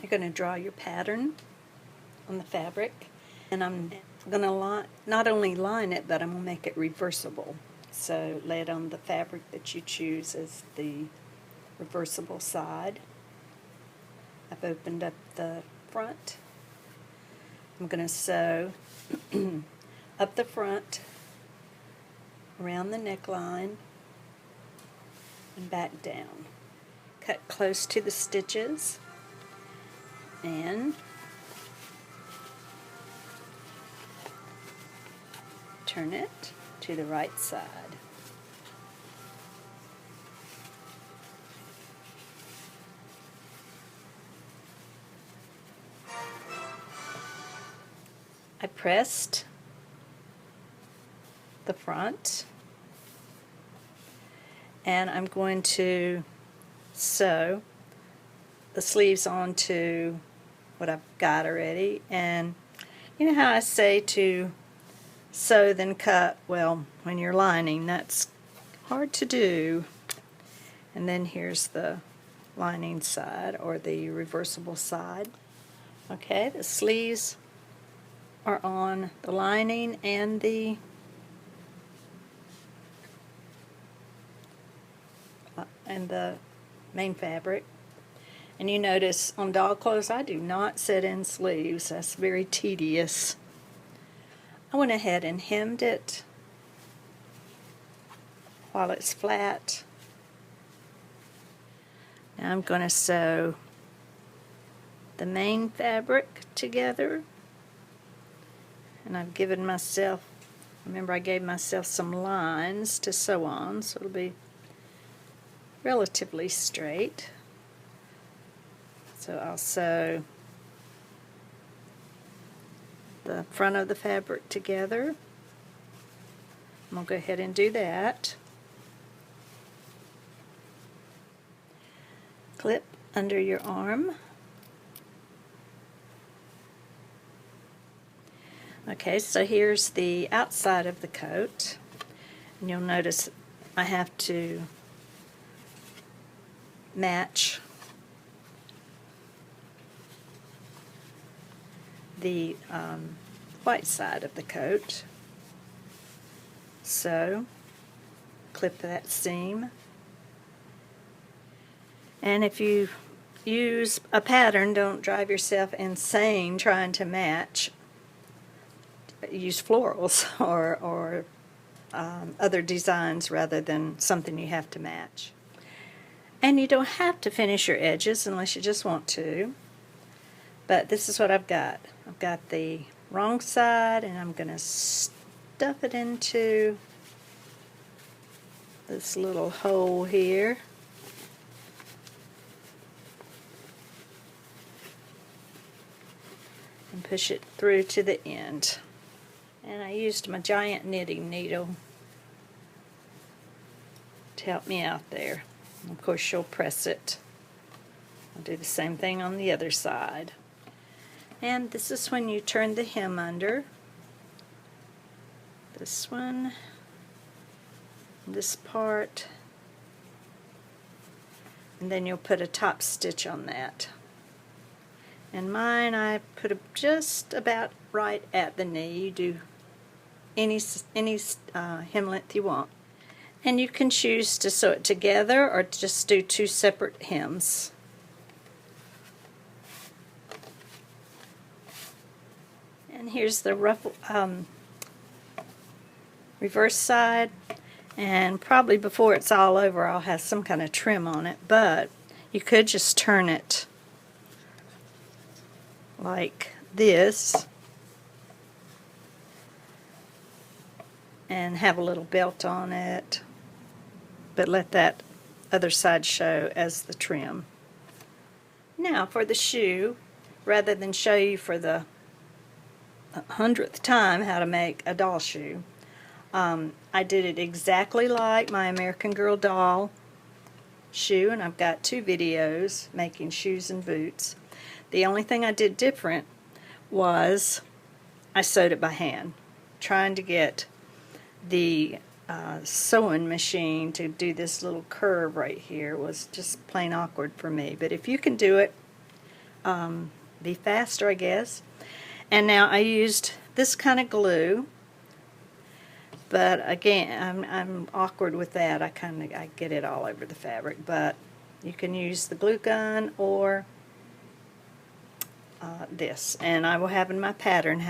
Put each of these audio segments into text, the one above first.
You're going to draw your pattern on the fabric, and I'm going to not only line it, but I'm going to make it reversible. So lay it on the fabric that you choose as the reversible side. I've opened up the front. I'm going to sew up the front, around the neckline, and back down. Cut close to the stitches and turn it to the right side. I pressed the front, and I'm going to sew the sleeves onto what I've got already. And you know how I say to sew then cut? Well, when you're lining, that's hard to do. And then here's the lining side, or the reversible side. Okay, the sleeves are on the lining and the main fabric. And you notice on doll clothes I do not set in sleeves. That's very tedious. I went ahead and hemmed it while it's flat. Now I'm going to sew the main fabric together, and I've given myself, remember I gave myself some lines to sew on, so it'll be relatively straight. So I'll sew the front of the fabric together. I'm going to go ahead and do that. Clip under your arm. Okay, so here's the outside of the coat, and you'll notice I have to match the white side of the coat. So clip that seam, and if you use a pattern, don't drive yourself insane trying to match. Use florals or other designs rather than something you have to match. And you don't have to finish your edges unless you just want to. But this is what I've got. I've got the wrong side, and I'm going to stuff it into this little hole here. And push it through to the end. And I used my giant knitting needle to help me out there. And of course you'll press it. I'll do the same thing on the other side. And this is when you turn the hem under. This one, this part, and then you'll put a top stitch on that. And mine, I put just about right at the knee. You do any hem length you want. And you can choose to sew it together or just do two separate hems. And here's the reverse side. And probably before it's all over, I'll have some kind of trim on it, but you could just turn it like this and have a little belt on it, but let that other side show as the trim. Now for the shoe, rather than show you for the 100th time how to make a doll shoe, I did it exactly like my American Girl doll shoe, and I've got 2 videos making shoes and boots. The only thing I did different was I sewed it by hand, trying to get the sewing machine to do this little curve right here was just plain awkward for me. But if you can do it be faster, I guess. And now I used this kind of glue, but again, I'm awkward with that. I get it all over the fabric, but you can use the glue gun or this. And I will have in my pattern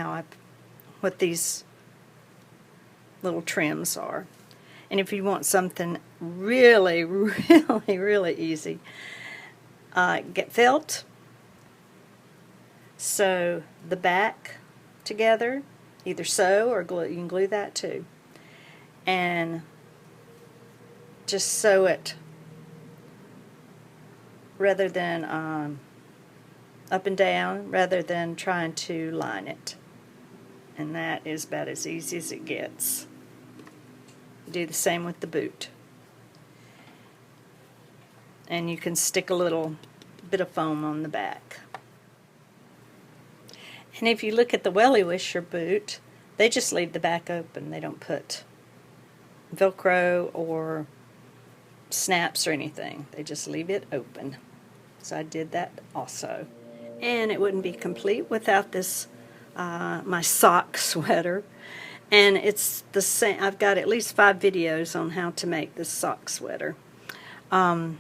what these little trims are. And if you want something really, really, really easy, get felt, sew the back together, either sew or glue. You can glue that too, and just sew it rather than up and down, rather than trying to line it. And that is about as easy as it gets. Do the same with the boot. And you can stick a little bit of foam on the back. And if you look at the Wellie Wisher boot, they just leave the back open. They don't put Velcro or snaps or anything. They just leave it open. So I did that also. And it wouldn't be complete without this, my sock sweater. And it's the same. I've got at least 5 videos on how to make this sock sweater. So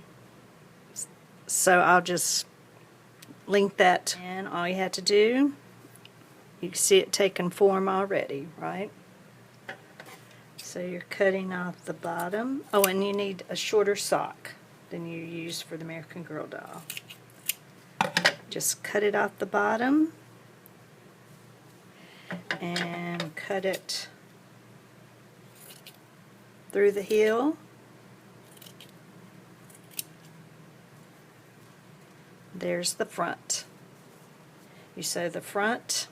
I'll just link that. And all you have to do, you can see it taking form already, right? So you're cutting off the bottom. Oh, and you need a shorter sock than you use for the American Girl doll. Just cut it off the bottom and cut it through the heel. There's the front. You sew the front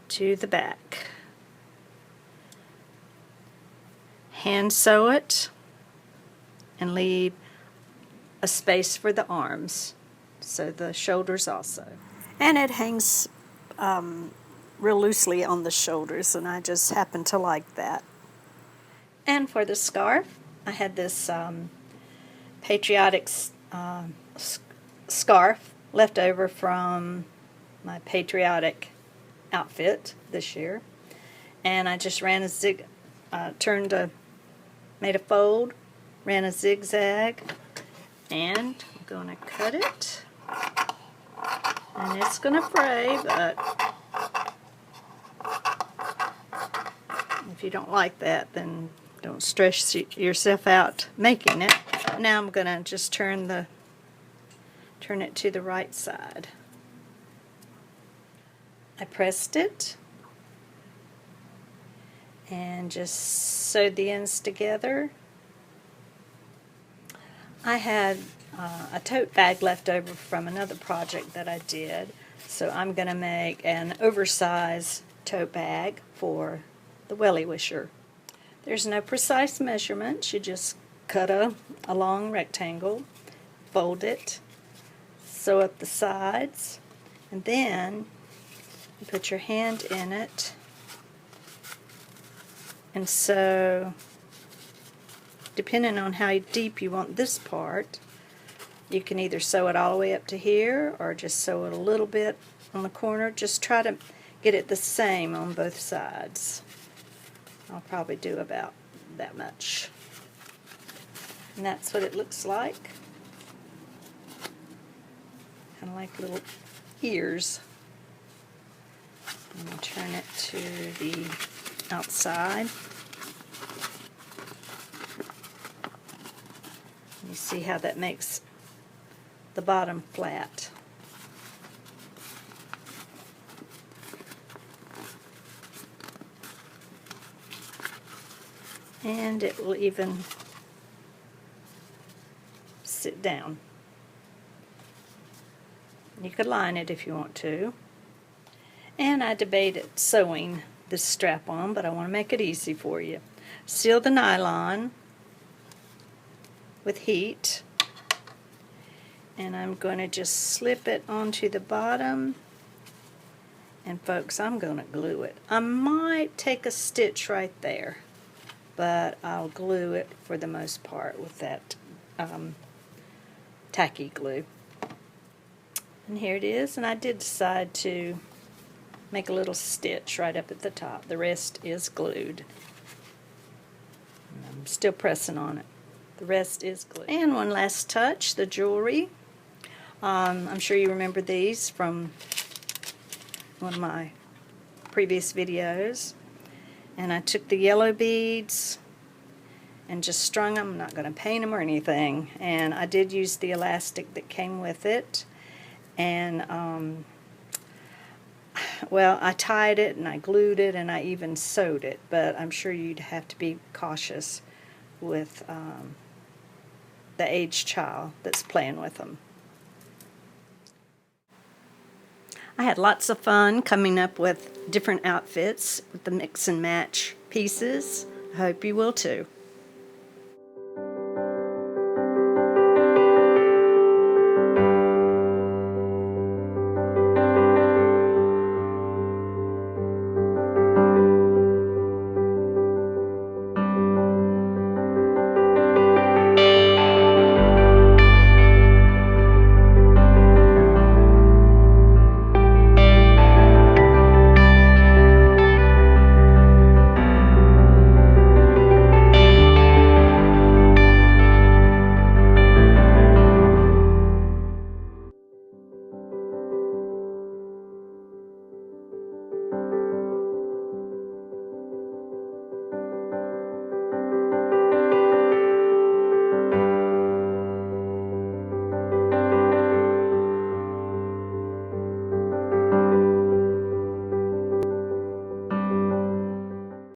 to the back. Hand sew it and leave a space for the arms, so the shoulders also. And it hangs real loosely on the shoulders, and I just happen to like that. And for the scarf, I had this patriotic scarf left over from my patriotic outfit this year, and I just ran a made a fold, ran a zigzag, and I'm going to cut it. And it's going to fray, but if you don't like that, then don't stress yourself out making it. Now I'm going to just turn it to the right side. I pressed it and just sewed the ends together. I had a tote bag left over from another project that I did, so I'm going to make an oversized tote bag for the Wellie Wisher. There's no precise measurements. You just cut a long rectangle, fold it, sew up the sides, and then you put your hand in it and sew, depending on how deep you want this part. You can either sew it all the way up to here or just sew it a little bit on the corner. Just try to get it the same on both sides. I'll probably do about that much. And that's what it looks like. Kind of like little ears. I'm going to turn it to the outside. You see how that makes the bottom flat. And it will even sit down. You could line it if you want to. And I debated sewing this strap on, but I want to make it easy for you. Seal the nylon with heat, and I'm going to just slip it onto the bottom, and folks, I'm going to glue it. I might take a stitch right there, but I'll glue it for the most part with that tacky glue. And here it is, and I did decide to make a little stitch right up at the top. The rest is glued. I'm still pressing on it. The rest is glued. And one last touch, the jewelry. I'm sure you remember these from one of my previous videos. And I took the yellow beads and just strung them. I'm not going to paint them or anything. And I did use the elastic that came with it. And, well, I tied it and I glued it and I even sewed it. But I'm sure you'd have to be cautious with the aged child that's playing with them. I had lots of fun coming up with different outfits with the mix and match pieces. I hope you will too.